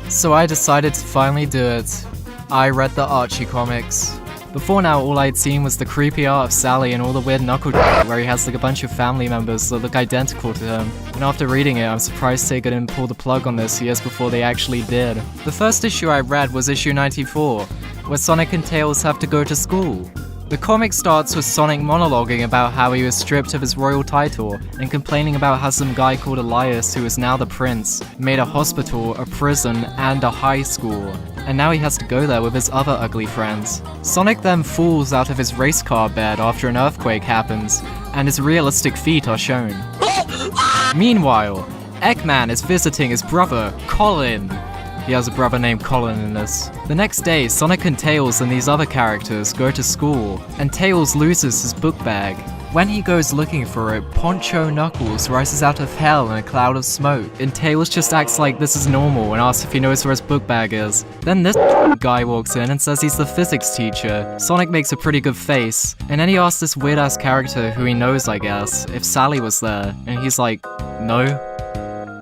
So I decided to finally do it. I read the Archie comics. Before now, all I'd seen was the creepy art of Sally and all the weird knuckle where he has like a bunch of family members that look identical to him. And after reading it, I'm surprised Sega didn't pull the plug on this years before they actually did. The first issue I read was issue 94, where Sonic and Tails have to go to school. The comic starts with Sonic monologuing about how he was stripped of his royal title and complaining about how some guy called Elias, who is now the prince, made a hospital, a prison, and a high school. And now he has to go there with his other ugly friends. Sonic then falls out of his race car bed after an earthquake happens, and his realistic feet are shown. Meanwhile, Eggman is visiting his brother, Colin. He has a brother named Colin in this. The next day, Sonic and Tails and these other characters go to school, and Tails loses his book bag. When he goes looking for it, Poncho Knuckles rises out of hell in a cloud of smoke, and Tails just acts like this is normal and asks if he knows where his book bag is. Then this guy walks in and says he's the physics teacher. Sonic makes a pretty good face, and then he asks this weird-ass character who he knows, I guess, if Sally was there, and he's like, no.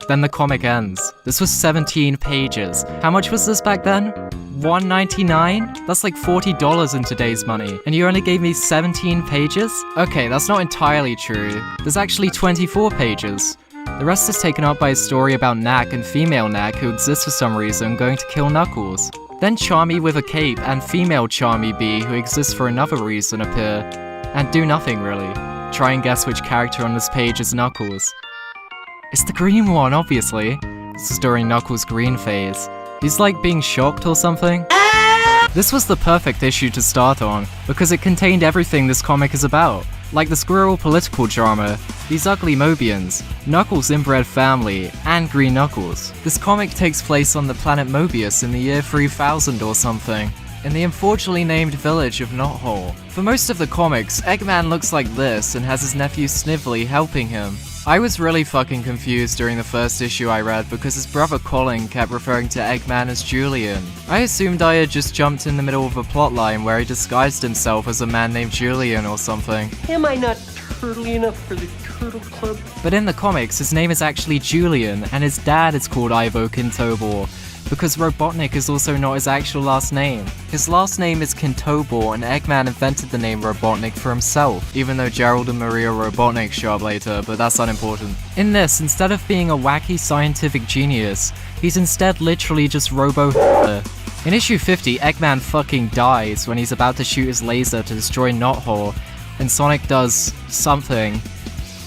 Then the comic ends. This was 17 pages. How much was this back then? $1.99? That's like $40 in today's money. And you only gave me 17 pages? Okay, that's not entirely true. There's actually 24 pages. The rest is taken up by a story about Knack and female Knack who exists for some reason going to kill Knuckles. Then Charmy with a cape and female Charmy B who exists for another reason appear, and do nothing really. Try and guess which character on this page is Knuckles. It's the green one, obviously. This is during Knuckles' green phase. He's like being shocked or something. This was the perfect issue to start on, because it contained everything this comic is about. Like the squirrel political drama, these ugly Mobians, Knuckles' inbred family, and Green Knuckles. This comic takes place on the planet Mobius in the year 3000 or something, in the unfortunately named village of Knothole. For most of the comics, Eggman looks like this and has his nephew Snively helping him. I was really fucking confused during the first issue I read because his brother Colin kept referring to Eggman as Julian. I assumed I had just jumped in the middle of a plotline where he disguised himself as a man named Julian or something. Am I not turtly enough for the Turtle Club? But in the comics, his name is actually Julian, and his dad is called Ivo Kintobor, because Robotnik is also not his actual last name. His last name is Kintobor, and Eggman invented the name Robotnik for himself, even though Gerald and Maria Robotnik show up later, but that's unimportant. In this, instead of being a wacky scientific genius, he's instead literally just Robo-Hitler. In issue 50, Eggman fucking dies when he's about to shoot his laser to destroy Knothole, and Sonic does something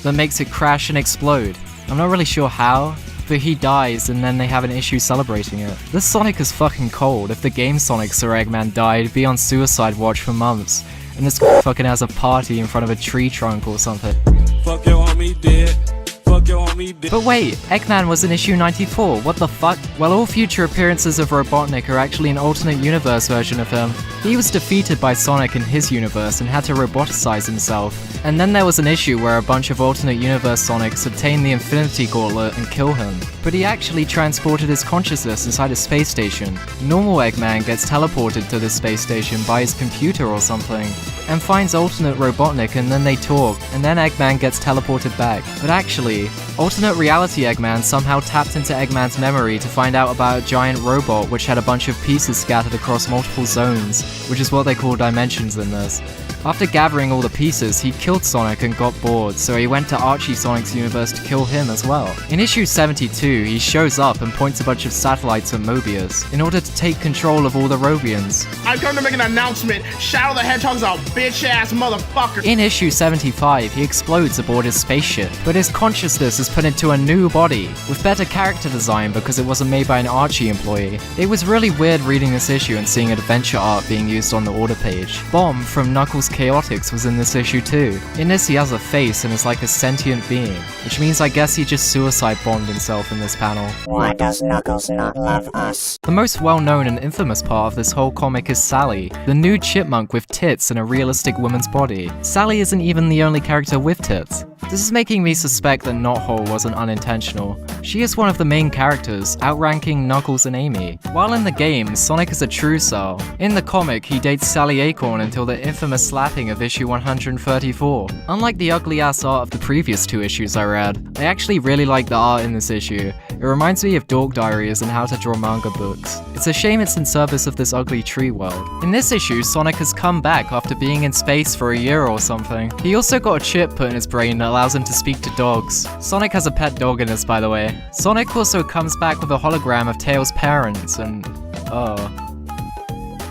that makes it crash and explode. I'm not really sure how, but he dies and then they have an issue celebrating it. This Sonic is fucking cold. If the game Sonic saw Eggman die, he'd be on suicide watch for months. And this fucking has a party in front of a tree trunk or something. Fuck your homie dead. Fuck your homie dead. But wait, Eggman was in issue 94, what the fuck? Well, all future appearances of Robotnik are actually an alternate universe version of him. He was defeated by Sonic in his universe and had to roboticize himself. And then there was an issue where a bunch of alternate universe Sonics obtain the Infinity Gauntlet and kill him. But he actually transported his consciousness inside a space station. Normal Eggman gets teleported to this space station by his computer or something, and finds alternate Robotnik and then they talk, and then Eggman gets teleported back. But actually, alternate reality Eggman somehow tapped into Eggman's memory to find out about a giant robot which had a bunch of pieces scattered across multiple zones, which is what they call dimensions in this. After gathering all the pieces, he killed Sonic and got bored, so he went to Archie Sonic's universe to kill him as well. In issue 72, he shows up and points a bunch of satellites at Mobius, in order to take control of all the Robians. I've come to make an announcement. Shadow the Hedgehog's a bitch-ass motherfucker. In issue 75, he explodes aboard his spaceship, but his consciousness is put into a new body, with better character design because it wasn't made by an Archie employee. It was really weird reading this issue and seeing adventure art being used on the order page. Bomb from Knuckles Chaotix was in this issue too. In this he has a face and is like a sentient being, which means I guess he just suicide bombed himself in this panel. Why does Knuckles not love us? The most well-known and infamous part of this whole comic is Sally, the nude chipmunk with tits and a realistic woman's body. Sally isn't even the only character with tits. This is making me suspect that Knothole wasn't unintentional. She is one of the main characters, outranking Knuckles and Amy. While in the game, Sonic is a true Cell. In the comic, he dates Sally Acorn until the infamous slapping of issue 134. Unlike the ugly-ass art of the previous 2 issues I read, I actually really like the art in this issue. It reminds me of Dork Diaries and How to Draw Manga books. It's a shame it's in service of this ugly tree world. In this issue, Sonic has come back after being in space for a year or something. He also got a chip put in his brain that allows him to speak to dogs. Sonic has a pet dog in this, by the way. Sonic also comes back with a hologram of Tails' parents, and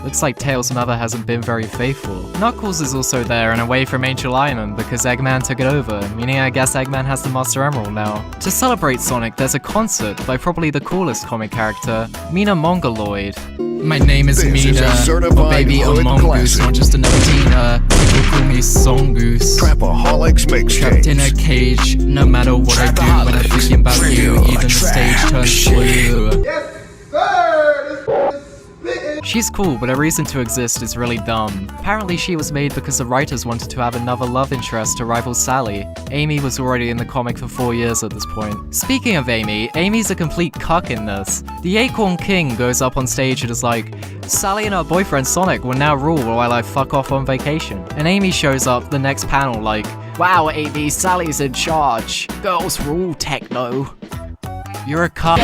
looks like Tails' mother hasn't been very faithful. Knuckles is also there and away from Angel Island because Eggman took it over, meaning I guess Eggman has the Master Emerald now. To celebrate Sonic, there's a concert by probably the coolest comic character, Mina Mongoloid. My name is Mina, oh baby, a mongoose, not just another Tina. People call me Songoose. Trapaholics mixtapes. Trapped in a cage, no matter what I do when I'm thinking about you, even the stage turns blue. She's cool, but her reason to exist is really dumb. Apparently she was made because the writers wanted to have another love interest to rival Sally. Amy was already in the comic for 4 years at this point. Speaking of Amy, Amy's a complete cuck in this. The Acorn King goes up on stage and is like, Sally and her boyfriend Sonic will now rule while I fuck off on vacation. And Amy shows up the next panel like, wow Amy, Sally's in charge. Girls rule, techno. You're a cuck.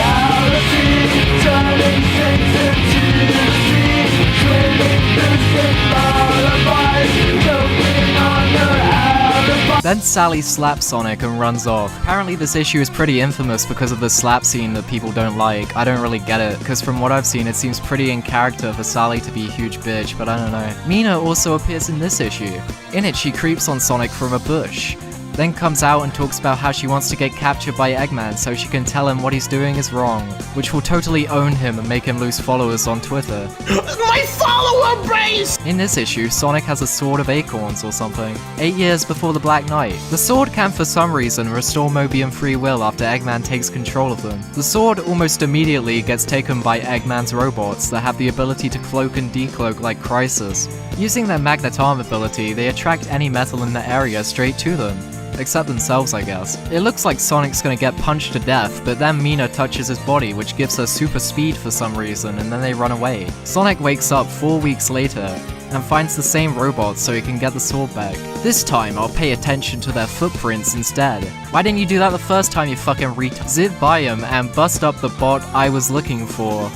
Then Sally slaps Sonic and runs off. Apparently this issue is pretty infamous because of the slap scene that people don't like. I don't really get it, because from what I've seen it seems pretty in character for Sally to be a huge bitch, but I don't know. Mina also appears in this issue. In it she creeps on Sonic from a bush, then comes out and talks about how she wants to get captured by Eggman so she can tell him what he's doing is wrong, which will totally own him and make him lose followers on Twitter. My follower base! In this issue, Sonic has a sword of acorns or something. 8 years before the Black Knight. The sword can for some reason restore Mobium free will after Eggman takes control of them. The sword almost immediately gets taken by Eggman's robots that have the ability to cloak and decloak like Crisis. Using their magnetarm ability, they attract any metal in the area straight to them. Except themselves, I guess. It looks like Sonic's gonna get punched to death, but then Mina touches his body, which gives her super speed for some reason, and then they run away. Sonic wakes up 4 weeks later, and finds the same robots so he can get the sword back. This time, I'll pay attention to their footprints instead. Why didn't you do that the first time, you fucking retard? Zip by him and bust up the bot I was looking for.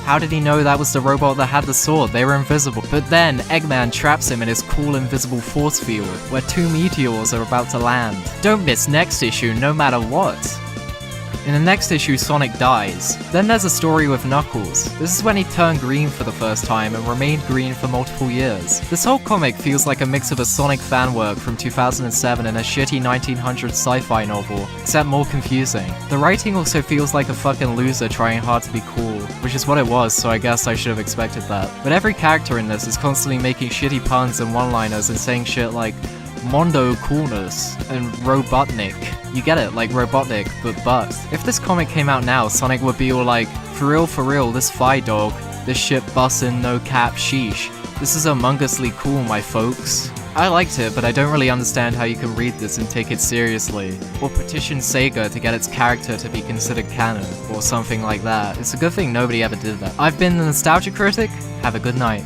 How did he know that was the robot that had the sword? They were invisible. But then, Eggman traps him in his cool invisible force field, where 2 meteors are about to land. Don't miss next issue, no matter what. In the next issue, Sonic dies. Then there's a story with Knuckles. This is when he turned green for the first time and remained green for multiple years. This whole comic feels like a mix of a Sonic fan work from 2007 and a shitty 1900s sci-fi novel, except more confusing. The writing also feels like a fucking loser trying hard to be cool, which is what it was, so I guess I should have expected that. But every character in this is constantly making shitty puns and one-liners and saying shit like Mondo Coolness and Robotnik. You get it, like Robotnik, but butt. If this comic came out now, Sonic would be all like, for real, this fi dog, this shit bussin', no cap, sheesh. This is amongously cool, my folks. I liked it, but I don't really understand how you can read this and take it seriously, or petition Sega to get its character to be considered canon, or something like that. It's a good thing nobody ever did that. I've been the Nostalgia Critic, have a good night.